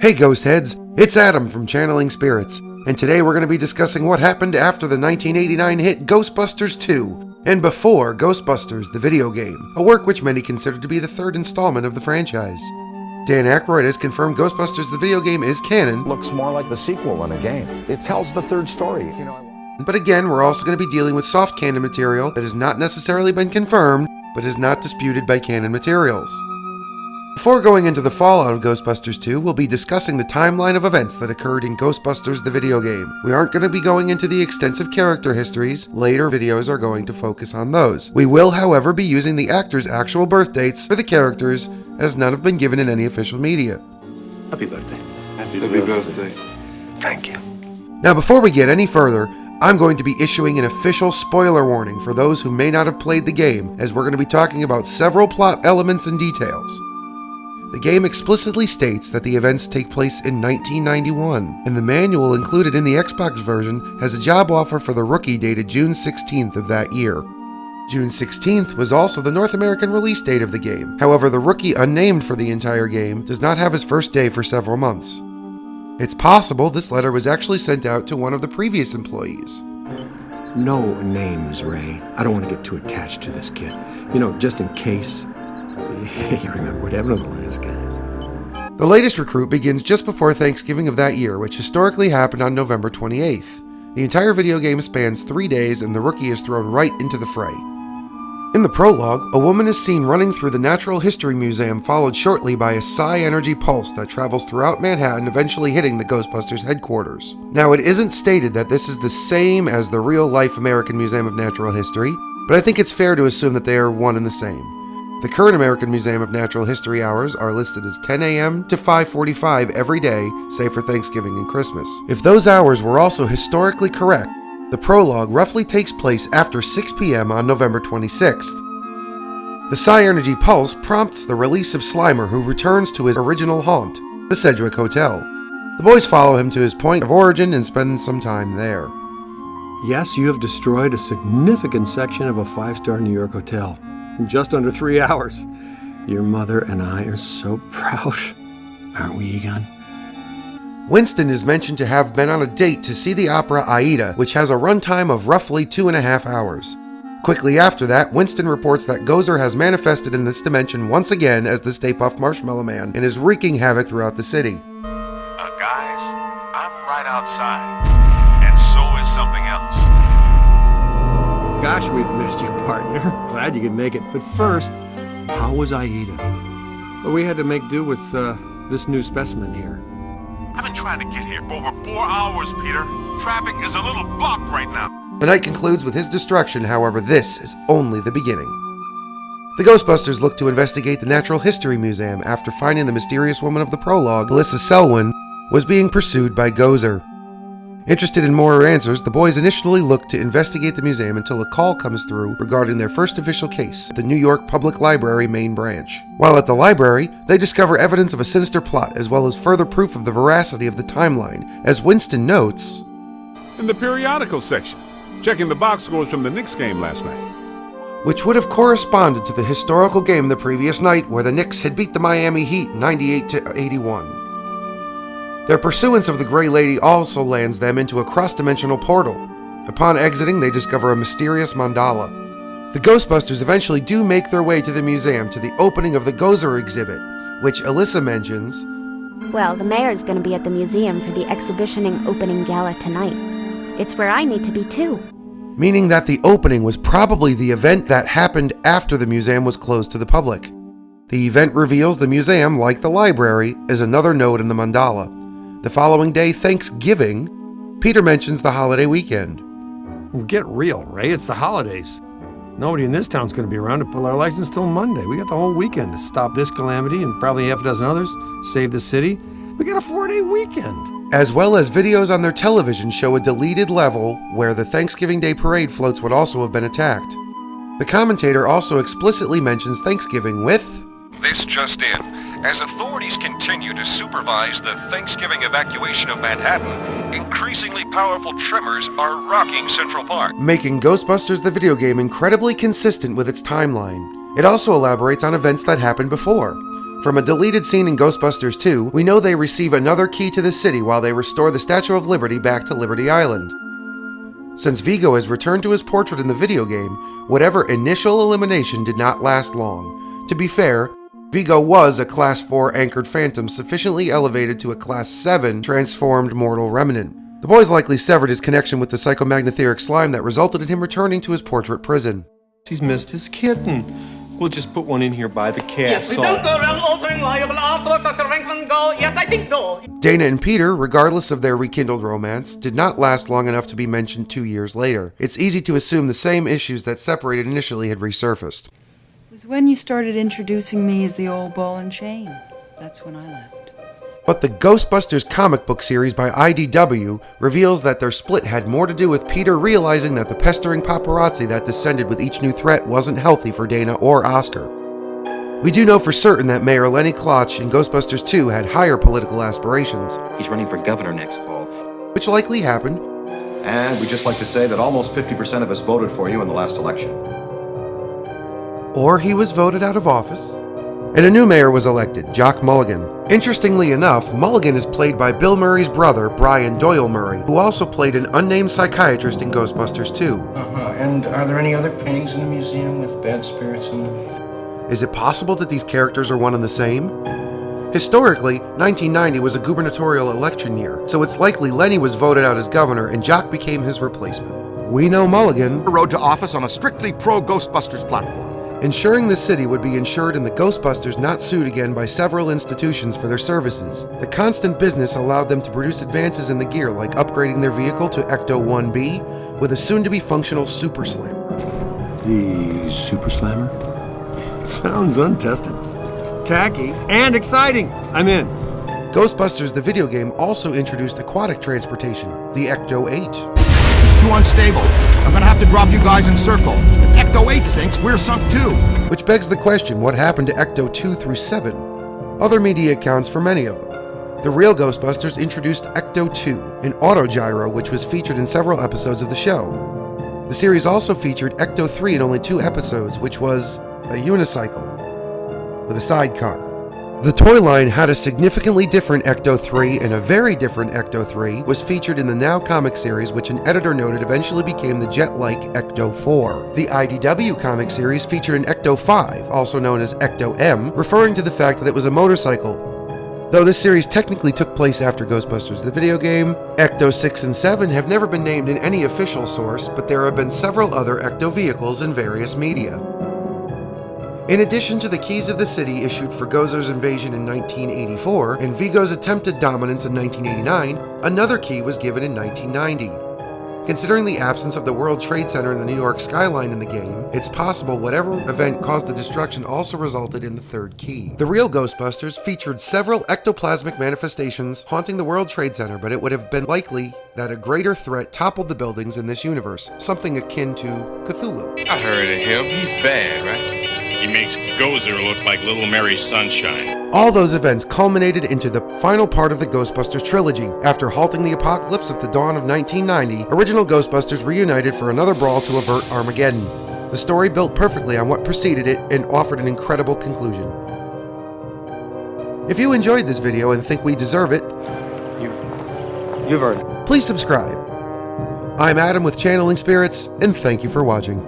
Hey Ghost Heads, it's Adam from Channeling Spirits, and today we're going to be discussing what happened after the 1989 hit Ghostbusters II, and before Ghostbusters, the video game, a work which many consider to be the third installment of the franchise. Dan Aykroyd has confirmed Ghostbusters, the video game, is canon. Looks more like the sequel than a game. It tells the third story. But again, we're also going to be dealing with soft canon material that has not necessarily been confirmed, but is not disputed by canon materials. Before going into the fallout of Ghostbusters 2, we'll be discussing the timeline of events that occurred in Ghostbusters the video game. We aren't going to be going into the extensive character histories. Later videos are going to focus on those. We will, however, be using the actors' actual birth dates for the characters, as none have been given in any official media. Happy birthday. Happy birthday. Thank you. Now, before we get any further, I'm going to be issuing an official spoiler warning for those who may not have played the game, as we're going to be talking about several plot elements and details. The game explicitly states that the events take place in 1991, and the manual included in the Xbox version has a job offer for the rookie dated June 16th of that year. June 16th was also the North American release date of the game. However, the rookie unnamed for the entire game does not have his first day for several months. It's possible this letter was actually sent out to one of the previous employees. No names, Ray. I don't want to get too attached to this kid. Just in case. You remember what happened to the last guy. The latest recruit begins just before Thanksgiving of that year, which historically happened on November 28th. The entire video game spans 3 days, and the rookie is thrown right into the fray. In the prologue, a woman is seen running through the Natural History Museum, followed shortly by a psi energy pulse that travels throughout Manhattan, eventually hitting the Ghostbusters headquarters. Now, it isn't stated that this is the same as the real-life American Museum of Natural History, but I think it's fair to assume that they are one and the same. The current American Museum of Natural History hours are listed as 10 a.m. to 5:45 every day, save for Thanksgiving and Christmas. If those hours were also historically correct, the prologue roughly takes place after 6 p.m. on November 26th. The Psi Energy Pulse prompts the release of Slimer, who returns to his original haunt, the Sedgwick Hotel. The boys follow him to his point of origin and spend some time there. Yes, you have destroyed a significant section of a 5-star New York hotel in just under 3 hours. Your mother and I are so proud. Aren't we, Egon? Winston is mentioned to have been on a date to see the opera Aida, which has a runtime of roughly 2.5 hours. Quickly after that, Winston reports that Gozer has manifested in this dimension once again as the Stay Puft Marshmallow Man and is wreaking havoc throughout the city. Guys, I'm right outside, and so is something else. Gosh, we've missed you, partner. Glad you could make it. But first, how was Aida? Well, we had to make do with this new specimen here. I've been trying to get here for over 4 hours, Peter. Traffic is a little blocked right now. The night concludes with his destruction, however, this is only the beginning. The Ghostbusters look to investigate the Natural History Museum after finding the mysterious woman of the prologue, Alyssa Selwyn, was being pursued by Gozer. Interested in more answers, the boys initially looked to investigate the museum until a call comes through regarding their first official case at the New York Public Library main branch. While at the library, they discover evidence of a sinister plot as well as further proof of the veracity of the timeline, as Winston notes, In the periodical section, checking the box scores from the Knicks game last night. which would have corresponded to the historical game the previous night where the Knicks had beat the Miami Heat 98-81. Their pursuance of the Grey Lady also lands them into a cross-dimensional portal. Upon exiting, they discover a mysterious mandala. The Ghostbusters eventually do make their way to the museum to the opening of the Gozer exhibit, which Alyssa mentions. Well, the mayor's going to be at the museum for the exhibitioning opening gala tonight. It's where I need to be too. Meaning that the opening was probably the event that happened after the museum was closed to the public. The event reveals the museum, like the library, is another node in the mandala. The following day, Thanksgiving, Peter mentions the holiday weekend. Get real, Ray. It's the holidays. Nobody in this town's going to be around to pull our license till Monday. We got the whole weekend to stop this calamity and probably half a dozen others, save the city. We got a 4-day weekend. As well as videos on their television show a deleted level where the Thanksgiving Day parade floats would also have been attacked. The commentator also explicitly mentions Thanksgiving with, This just in. As authorities continue to supervise the Thanksgiving evacuation of Manhattan, increasingly powerful tremors are rocking Central Park. making Ghostbusters the video game incredibly consistent with its timeline. It also elaborates on events that happened before. From a deleted scene in Ghostbusters 2, we know they receive another key to the city while they restore the Statue of Liberty back to Liberty Island. Since Vigo has returned to his portrait in the video game, whatever initial elimination did not last long. To be fair, Vigo was a Class 4 anchored phantom sufficiently elevated to a Class 7 transformed mortal remnant. The boys likely severed his connection with the psychomagnetheric slime that resulted in him returning to his portrait prison. He's missed his kitten. We'll just put one in here by the castle. Yes, we don't go around altering liable afterwards, Dr. Franklin go. Yes, I think so. Dana and Peter, regardless of their rekindled romance, did not last long enough to be mentioned 2 years later. It's easy to assume the same issues that separated initially had resurfaced. It was when you started introducing me as the old ball and chain. That's when I left. But the Ghostbusters comic book series by IDW reveals that their split had more to do with Peter realizing that the pestering paparazzi that descended with each new threat wasn't healthy for Dana or Oscar. We do know for certain that Mayor Lenny Klotch in Ghostbusters 2 had higher political aspirations. He's running for governor next fall. Which likely happened. And we'd just like to say that almost 50% of us voted for you in the last election. Or he was voted out of office. And a new mayor was elected, Jock Mulligan. Interestingly enough, Mulligan is played by Bill Murray's brother, Brian Doyle Murray, who also played an unnamed psychiatrist in Ghostbusters 2. And are there any other paintings in the museum with bad spirits in them? Is it possible that these characters are one and the same? Historically, 1990 was a gubernatorial election year, so it's likely Lenny was voted out as governor and Jock became his replacement. We know Mulligan Rode to office on a strictly pro-Ghostbusters platform, ensuring the city would be insured and the Ghostbusters not sued again by several institutions for their services. The constant business allowed them to produce advances in the gear like upgrading their vehicle to Ecto 1B with a soon-to-be functional Super Slammer. The Super Slammer? Sounds untested. Tacky and exciting. I'm in. Ghostbusters the video game also introduced aquatic transportation, the Ecto 8. It's too unstable. I'm gonna have to drop you guys in circle. If Ecto 8 sinks, we're sunk too. Which begs the question, what happened to Ecto 2 through 7? Other media accounts for many of them. The real Ghostbusters introduced Ecto 2, an autogyro which was featured in several episodes of the show. The series also featured Ecto 3 in only 2 episodes, which was a unicycle with a sidecar. The toy line had a significantly different Ecto 3, and a very different Ecto 3 was featured in the Now comic series, which an editor noted eventually became the jet-like Ecto 4. The IDW comic series featured an Ecto 5, also known as Ecto M, referring to the fact that it was a motorcycle. Though this series technically took place after Ghostbusters the video game, Ecto 6 and 7 have never been named in any official source, but there have been several other Ecto vehicles in various media. In addition to the keys of the city issued for Gozer's invasion in 1984 and Vigo's attempted dominance in 1989, another key was given in 1990. Considering the absence of the World Trade Center and the New York skyline in the game, it's possible whatever event caused the destruction also resulted in the third key. The real Ghostbusters featured several ectoplasmic manifestations haunting the World Trade Center, but it would have been likely that a greater threat toppled the buildings in this universe, something akin to Cthulhu. I heard of him. He's bad, right? He makes Gozer look like Little Mary Sunshine. All those events culminated into the final part of the Ghostbusters trilogy. After halting the apocalypse at the dawn of 1990, original Ghostbusters reunited for another brawl to avert Armageddon. The story built perfectly on what preceded it and offered an incredible conclusion. If you enjoyed this video and think we deserve it, You've earned it. please subscribe. I'm Adam with Channeling Spirits, and thank you for watching.